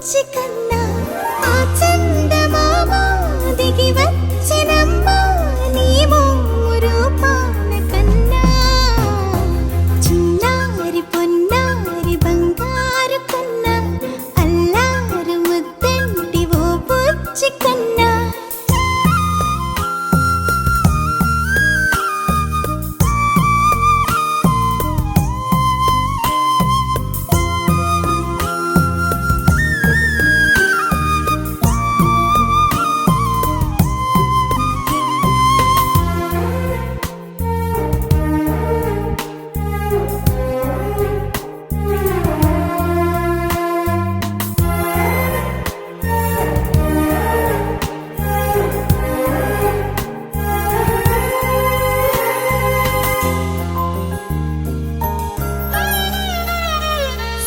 బుచ్చి కన్నా ఆ చందమామ దిగి వచ్చినమ్మా నీ రూపాల కన్నా చిన్నారి పొన్నారి బంగారు కన్నా అల్లారు ముద్దంటి ఓ బుచ్చి కన్నా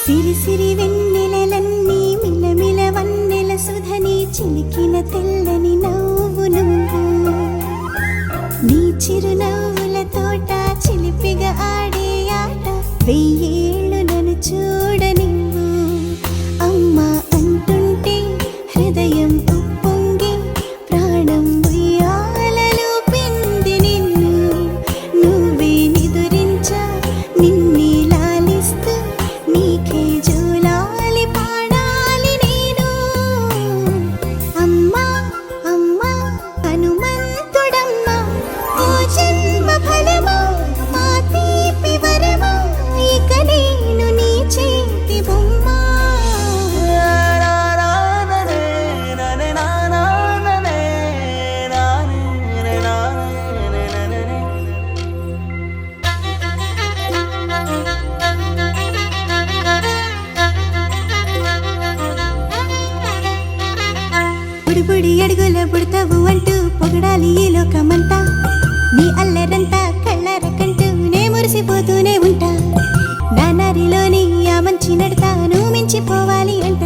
సిరి సిరి వెన్నెలలన్నీ మిలమిల వన్నెల సుధని చిలికిన తెల్లని నవ్వు నువ్వు నీ చిరునవ్వుల తోట చిలిపిగా ఆడే ఆట వెయ్యేళ్ళు నన్ను చూడ నువ్వు అమ్మా అంటుంటే హృదయం ఉప్పొంగి ప్రాణం ఉయ్యాలలో పిండి నిన్ను నువ్వే నిదురించా నిన్నే లాలిస్తూ నీకే జూలాలి పాడాలి నేను అమ్మా అమ్మా హనుమంతుడమ్మా ఓ జన్మ ఫలమా మా తీపి వరమా ఇక నేను నీ చేతి బొమ్మ బుడి అడుగుల బుడతావు అంటూ పొగడాలి ఈ లోకమంతా నీ అల్లరంతా కళ్ళరకంటూ నే మురిసిపోతూనే ఉంటా నా నరిలోని ఆ మంచి నడతా నువ్వు మించిపోవాలి అంట